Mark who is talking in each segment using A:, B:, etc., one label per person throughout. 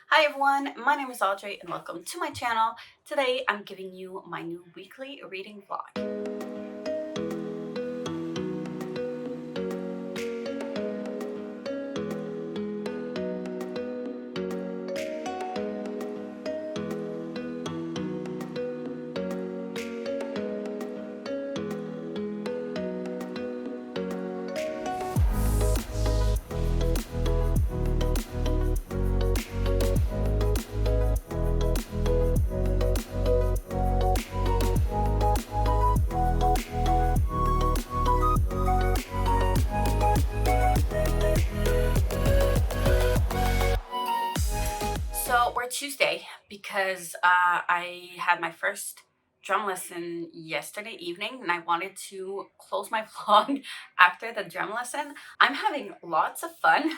A: Hi everyone, my name is Audrey and welcome to my channel. Today I'm giving you my new weekly reading vlog. So we're Tuesday because I had my first drum lesson yesterday evening and I wanted to close my vlog after the drum lesson. I'm having lots of fun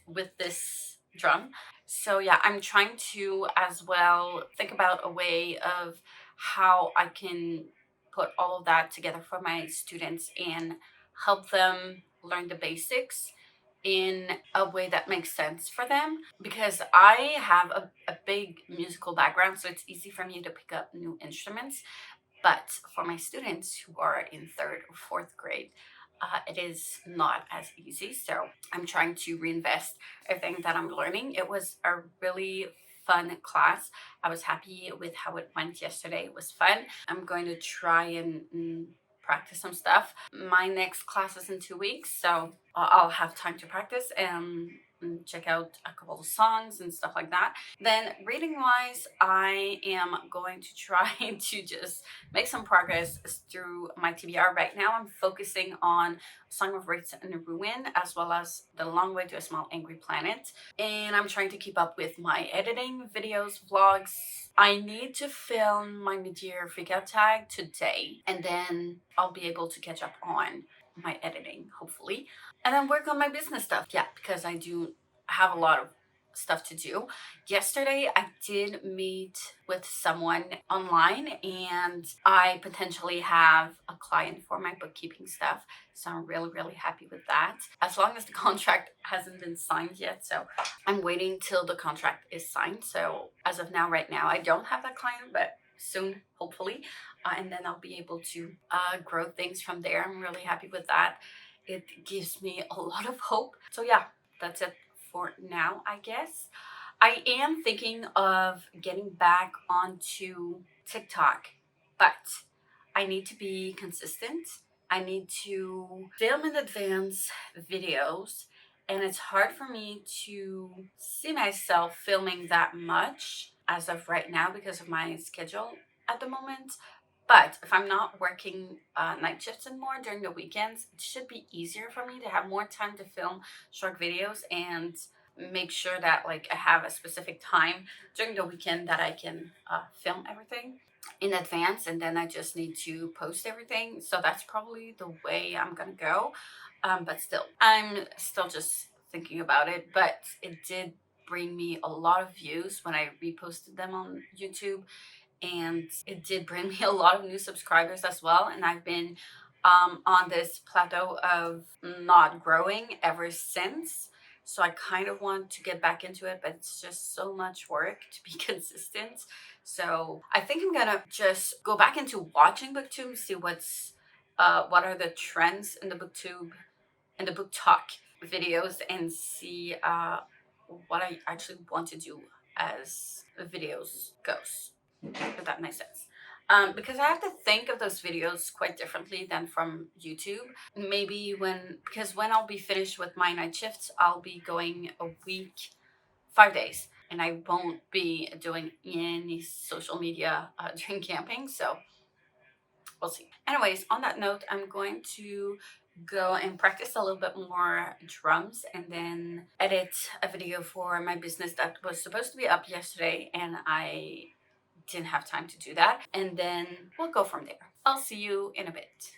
A: with this drum. So yeah, I'm trying to as well think about a way of how I can put all of that together for my students and help them learn the basics in a way that makes sense for them, because I have a big musical background, so it's easy for me to pick up new instruments. But for my students who are in third or fourth grade, it is not as easy. So I'm trying to reinvest everything that I'm learning. It was a really fun class. I was happy with how it went yesterday. It was fun. I'm going to try and practice some stuff. My next class is in 2 weeks, so I'll have time to practice and check out a couple of songs and stuff like that. Then reading wise, I am going to try to just make some progress through my TBR. Right now I'm focusing on Song of Wraiths and Ruin, as well as The Long Way to a Small Angry Planet, and I'm trying to keep up with my editing, videos, vlogs. I need to film my mid-year freakout tag today, and then I'll be able to catch up on my editing, hopefully, and then work on my business stuff. Yeah, because I do have a lot of stuff to do. Yesterday I did meet with someone online and I potentially have a client for my bookkeeping stuff, so I'm really happy with that, as long as the contract hasn't been signed yet. So I'm waiting till the contract is signed. So as of now, right now, I don't have that client, but soon, hopefully, and then I'll be able to grow things from there. I'm really happy with that. It gives me a lot of hope. So yeah, that's it for now, I guess. I am thinking of getting back onto TikTok, but I need to be consistent. I need to film in advance videos, and it's hard for me to see myself filming that much as of right now because of my schedule at the moment. But if I'm not working night shifts anymore during the weekends, it should be easier for me to have more time to film short videos and make sure that like I have a specific time during the weekend that I can film everything in advance, and then I just need to post everything. So that's probably the way I'm gonna go. But still, I'm still just thinking about it. But it did bring me a lot of views when I reposted them on YouTube, and it did bring me a lot of new subscribers as well. And I've been on this plateau of not growing ever since. So I kind of want to get back into it, but it's just so much work to be consistent. So I think I'm gonna just go back into watching booktube, see what are the trends in the booktube and the book talk videos, and see what I actually want to do as videos goes, if that makes sense. Because I have to think of those videos quite differently than from YouTube. Maybe because when I'll be finished with my night shifts, I'll be going a week, 5 days, and I won't be doing any social media during camping. So we'll see. Anyways, on that note, I'm going to go and practice a little bit more drums and then edit a video for my business that was supposed to be up yesterday, and I didn't have time to do that, and then we'll go from there. I'll see you in a bit.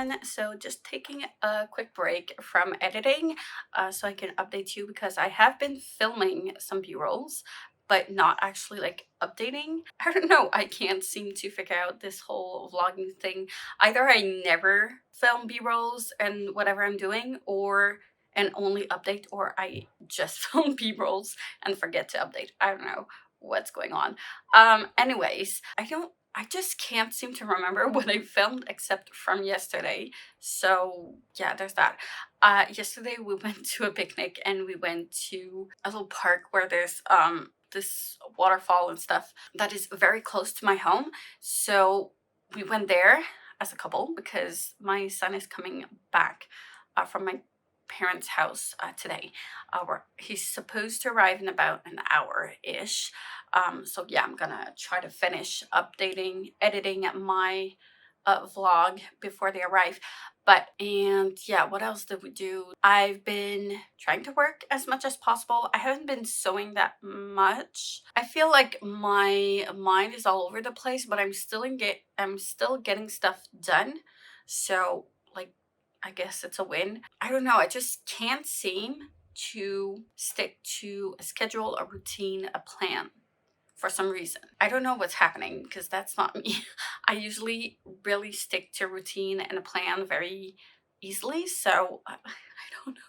A: everyone. So just taking a quick break from editing so I can update you because I have been filming some b-rolls but not actually like updating. I don't know, I can't seem to figure out this whole vlogging thing. Either I never film b-rolls and whatever I'm doing, or and only update, or I just film b-rolls and forget to update. I don't know what's going on. Anyways, I just can't seem to remember what I filmed except from yesterday. So yeah, there's that. Yesterday we went to a picnic and we went to a little park where there's this waterfall and stuff that is very close to my home. So we went there as a couple because my son is coming back from my parents' house today. Where he's supposed to arrive in about an hour-ish. So yeah, I'm gonna try to finish updating, editing my vlog before they arrive. And yeah, what else did we do? I've been trying to work as much as possible. I haven't been sewing that much. I feel like my mind is all over the place, but I'm still getting stuff done. So like, I guess it's a win. I don't know, I just can't seem to stick to a schedule, a routine, a plan for some reason. I don't know what's happening because that's not me. I usually really stick to routine and a plan very easily. So I don't know.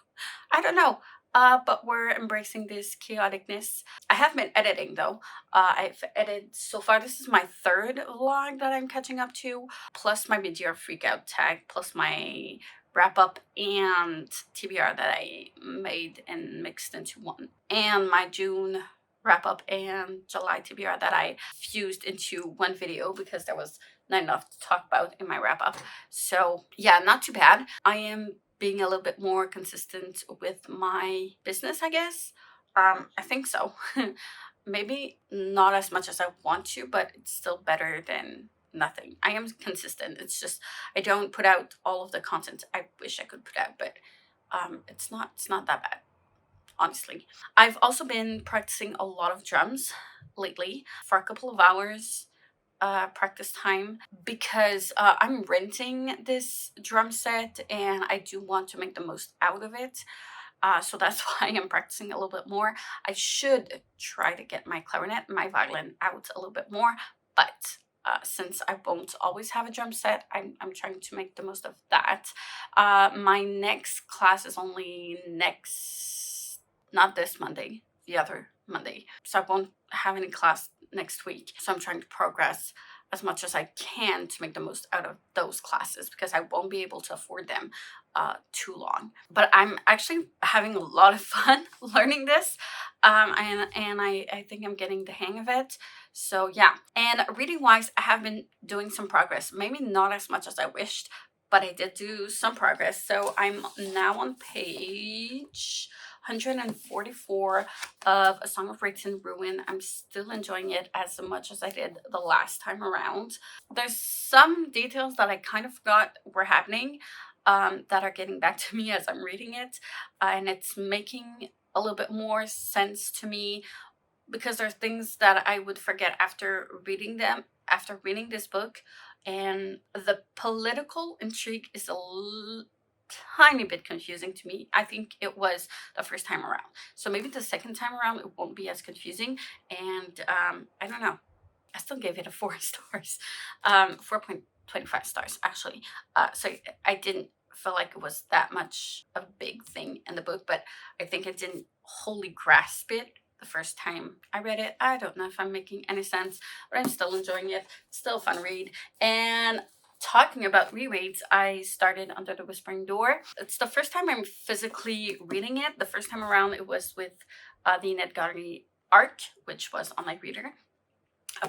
A: I don't know. But we're embracing this chaoticness. I have been editing though. I've edited so far. This is my third vlog that I'm catching up to, plus my mid-year freakout tag, plus my wrap up and TBR that I made and mixed into one, and my June wrap up and July TBR that I fused into one video because there was not enough to talk about in my wrap up. So yeah, not too bad. I am being a little bit more consistent with my business, I guess. I think so. Maybe not as much as I want to, but it's still better than nothing. I am consistent. It's just I don't put out all of the content I wish I could put out, but it's not that bad, honestly. I've also been practicing a lot of drums lately for a couple of hours practice time because I'm renting this drum set and I do want to make the most out of it. So that's why I'm practicing a little bit more. I should try to get my clarinet and my violin out a little bit more, but since I won't always have a drum set, I'm trying to make the most of that. My next class is only not this Monday, the other Monday. So I won't have any class next week. So I'm trying to progress as much as I can to make the most out of those classes because I won't be able to afford them too long. But I'm actually having a lot of fun learning this, and I think I'm getting the hang of it. So yeah, and reading wise, I have been doing some progress. Maybe not as much as I wished, but I did do some progress. So I'm now on page 144 of A Song of Rage and Ruin. I'm still enjoying it as much as I did the last time around. There's some details that I kind of forgot were happening that are getting back to me as I'm reading it, and it's making a little bit more sense to me because there's things that I would forget after reading this book, and the political intrigue is tiny bit confusing to me. I think it was the first time around, so maybe the second time around it won't be as confusing. And I don't know, I still gave it a 4 stars, 4.25 stars actually. So I didn't feel like it was that much of a big thing in the book, but I think I didn't wholly grasp it the first time I read it. I don't know if I'm making any sense, but I'm still enjoying it. Still a fun read. And talking about rereads, I started Under the Whispering Door. It's the first time I'm physically reading it. The first time around it was with the Daudey art, which was on my reader.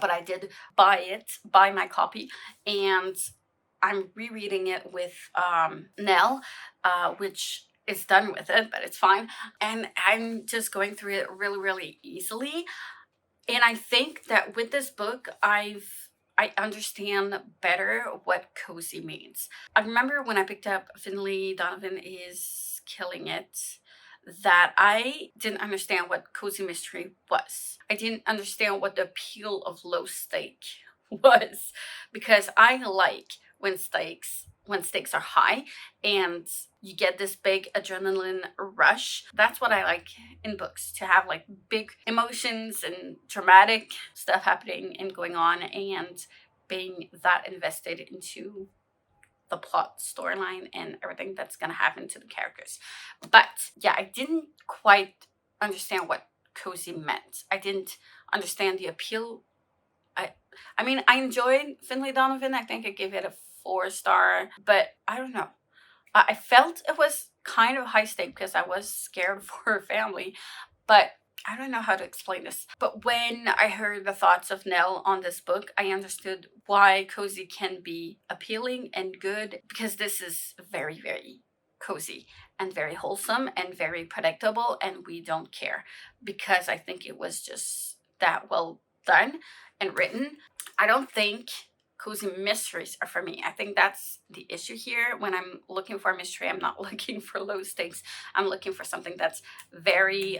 A: But I did buy my copy, and I'm rereading it with Nell, which is done with it, but it's fine. And I'm just going through it really, really easily. And I think that with this book, I understand better what cozy means. I remember when I picked up Finley Donovan is Killing It, that I didn't understand what cozy mystery was. I didn't understand what the appeal of low stake was, because I like when stakes when stakes are high and you get this big adrenaline rush. That's what I like in books, to have like big emotions and dramatic stuff happening and going on, and being that invested into the plot, storyline, and everything that's going to happen to the characters. But yeah, I didn't quite understand what cozy meant. I didn't understand the appeal. I mean, I enjoyed Finlay Donovan. I think I gave it a 4 star, but I don't know. I felt it was kind of high stake because I was scared for her family, but I don't know how to explain this. But when I heard the thoughts of Nell on this book, I understood why cozy can be appealing and good, because this is very, very cozy and very wholesome and very predictable, and we don't care, because I think it was just that well done and written. I don't think cozy mysteries are for me. I think that's the issue here. When I'm looking for a mystery, I'm not looking for low stakes. I'm looking for something that's very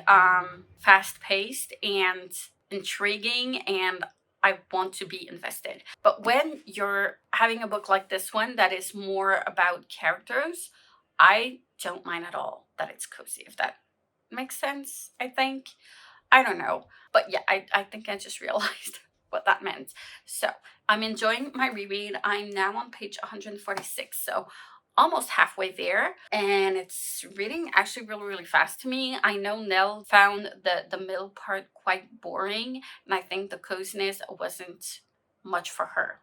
A: fast paced and intriguing, and I want to be invested. But when you're having a book like this one that is more about characters, I don't mind at all that it's cozy, if that makes sense, I think. I don't know. But yeah, I think I just realized what that meant. So I'm enjoying my reread. I'm now on page 146, so almost halfway there, and it's reading actually really, really fast to me. I know Nell found the middle part quite boring, and I think the coziness wasn't much for her.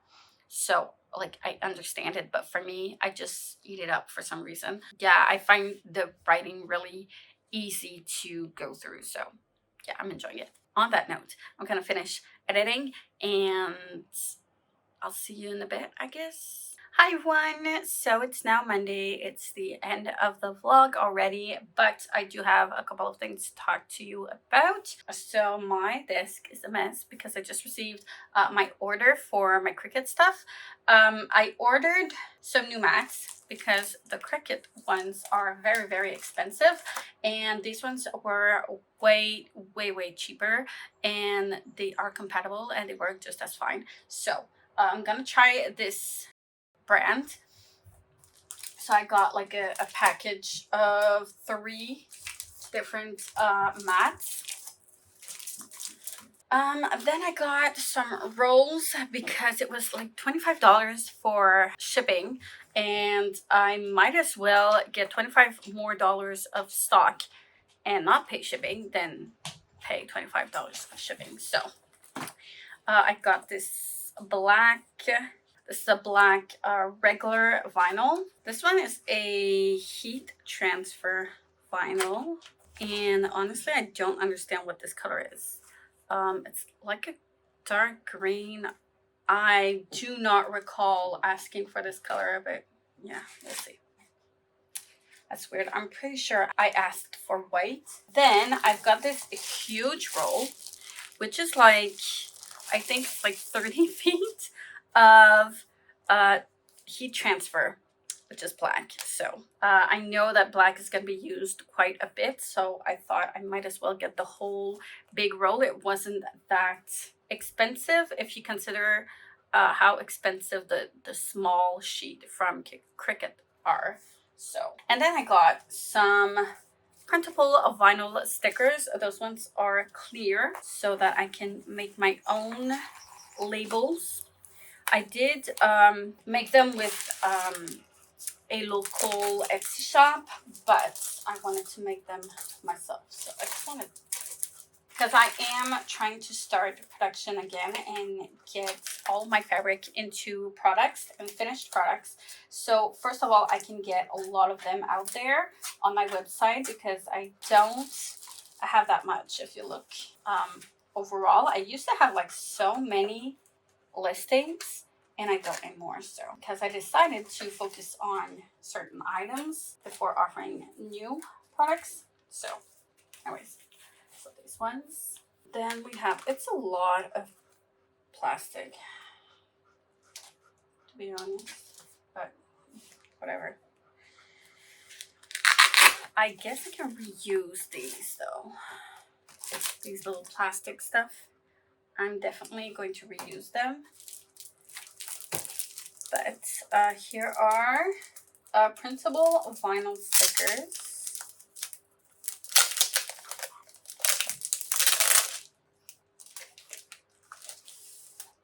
A: So like, I understand it, but for me, I just eat it up for some reason. Yeah, I find the writing really easy to go through. So yeah, I'm enjoying it. On that note, I'm gonna finish editing, and I'll see you in a bit, I guess. Hi everyone! So it's now Monday. It's the end of the vlog already, but I do have a couple of things to talk to you about. So my desk is a mess because I just received my order for my Cricut stuff. I ordered some new mats because the Cricut ones are very, very expensive, and these ones were way, way, way cheaper, and they are compatible and they work just as fine. So I'm gonna try this brand. So I got like a package of 3 different mats. Then I got some rolls because it was like $25 for shipping, and I might as well get $25 more of stock and not pay shipping than pay $25 for shipping. So I got this black. This is a black regular vinyl. This one is a heat transfer vinyl. And honestly, I don't understand what this color is. It's like a dark green. I do not recall asking for this color, but yeah, we'll see. That's weird. I'm pretty sure I asked for white. Then I've got this huge roll, which is like, I think it's like 30 feet of heat transfer, which is black. So I know that black is going to be used quite a bit, so I thought I might as well get the whole big roll. It wasn't that expensive if you consider how expensive the small sheet from Cricut are. So, and then I got some printable vinyl stickers. Those ones are clear so that I can make my own labels. I did make them with a local Etsy shop, but I wanted to make them myself. So I just wanted, because I am trying to start production again and get all my fabric into products and finished products. So first of all, I can get a lot of them out there on my website, because I don't have that much. If you look overall, I used to have like so many listings, and I don't anymore. So because I decided to focus on certain items before offering new products. So anyways, so these ones. Then we have, it's a lot of plastic, to be honest, but whatever. I guess I can reuse these though. These little plastic stuff. I'm definitely going to reuse them. But here are printable vinyl stickers.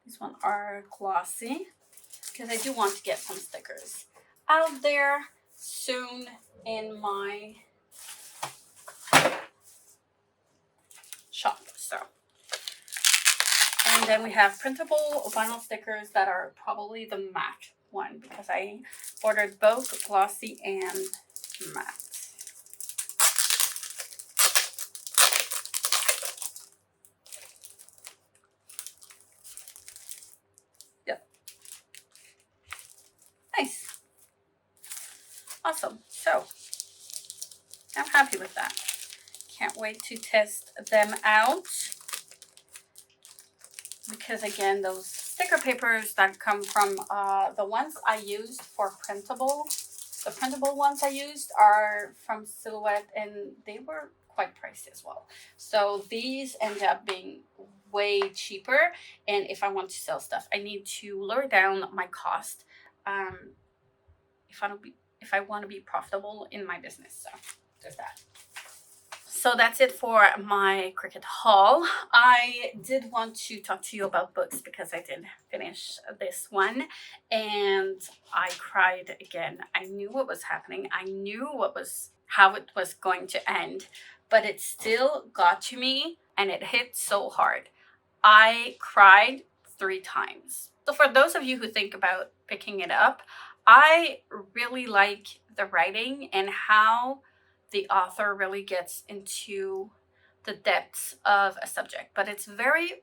A: These ones are glossy because I do want to get some stickers out there soon in my shop. So, and then we have printable vinyl stickers that are probably the matte one because I ordered both glossy and matte. Yep. Nice. Awesome. So I'm happy with that. Can't wait to test them out. Because again, those sticker papers that come from the ones I used for printable, the printable ones I used are from Silhouette and they were quite pricey as well. So these end up being way cheaper. And if I want to sell stuff, I need to lower down my cost if I want to be profitable in my business. So there's that. So that's it for my Cricut haul. I did want to talk to you about books because I did finish this one and I cried again. I knew what was happening. I knew how it was going to end, but it still got to me and it hit so hard. I cried 3 times. So for those of you who think about picking it up, I really like the writing and how the author really gets into the depths of a subject, but it's very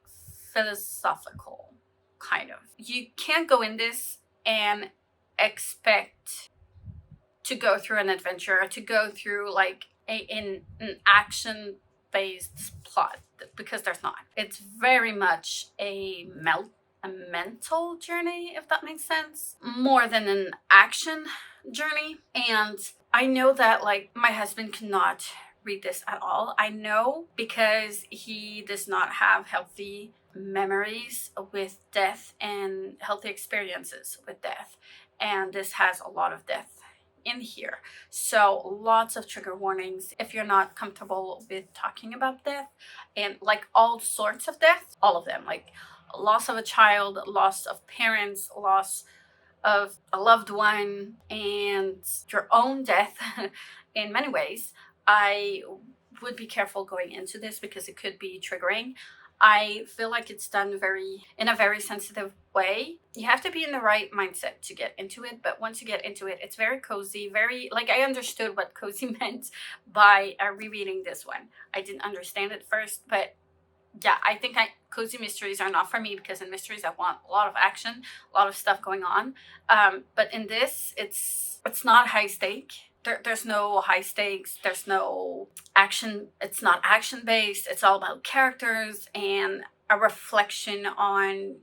A: philosophical, kind of. You can't go in this and expect to go through an adventure, to go through like an action based plot, because there's not. It's very much a mental journey, if that makes sense, more than an action journey. And I know that like my husband cannot read this at all. I know because he does not have healthy memories with death and healthy experiences with death. And this has a lot of death in here. So lots of trigger warnings if you're not comfortable with talking about death, and like all sorts of death, all of them, like loss of a child, loss of parents, loss of a loved one, and your own death in many ways. I would be careful going into this because it could be triggering. I feel like it's done in a very sensitive way. You have to be in the right mindset to get into it, but once you get into it, it's very cozy, very, like, I understood what cozy meant by rereading this one. I didn't understand it first, but yeah, I think cozy mysteries are not for me because in mysteries I want a lot of action, a lot of stuff going on. But in this, it's not high stake. There's no high stakes. There's no action. It's not action based. It's all about characters and a reflection on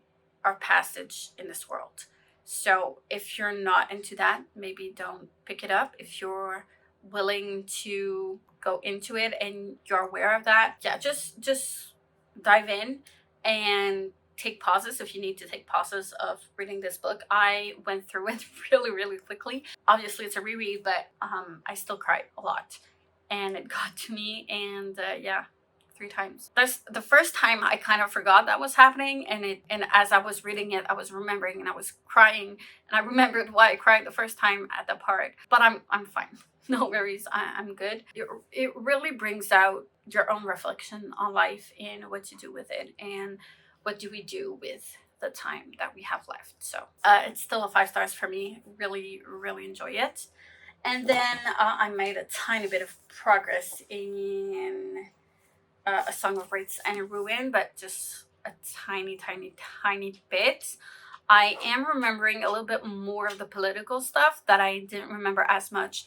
A: our passage in this world. So if you're not into that, maybe don't pick it up. If you're willing to go into it and you're aware of that, yeah, just dive in and take pauses if you need to take pauses of reading this book. I went through it really quickly. Obviously it's a reread, but I still cried a lot and it got to me. And yeah, 3 times. The first time I kind of forgot that was happening, and as I was reading it I was remembering and I was crying, and I remembered why I cried the first time at the part. But I'm fine. No worries, I'm good. It really brings out your own reflection on life and what to do with it and what do we do with the time that we have left. So it's still a 5 stars for me. Really enjoy it. And then I made a tiny bit of progress in A Song of Wraiths and Ruin, but just a tiny bit. I am remembering a little bit more of the political stuff that I didn't remember as much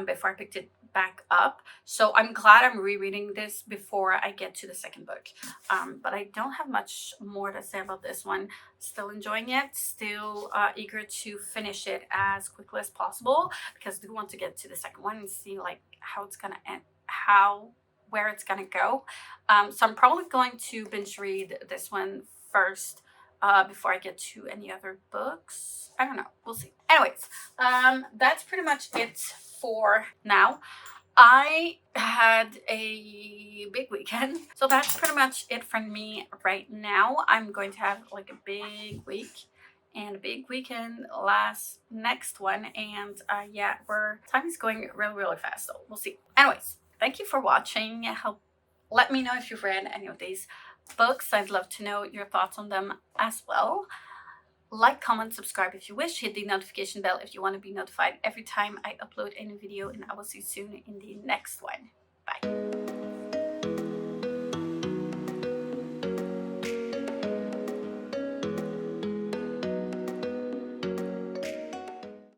A: before I picked it back up. So I'm glad I'm rereading this before I get to the second book. But I don't have much more to say about this one. Still enjoying it, still eager to finish it as quickly as possible because I do want to get to the second one and see like how it's gonna end, where it's gonna go. So I'm probably going to binge read this one first before I get to any other books. I don't know. We'll see. Anyways, that's pretty much it for now. I had a big weekend, so that's pretty much it from me right now. I'm going to have like a big week and a big weekend next one, and yeah, time is going really fast, so we'll see. Anyways, thank you for watching. Let me know if you've read any of these books. I'd love to know your thoughts on them as well. Like, comment, subscribe if you wish. Hit the notification bell if you want to be notified every time I upload any video, and I will see you soon in the next one. Bye.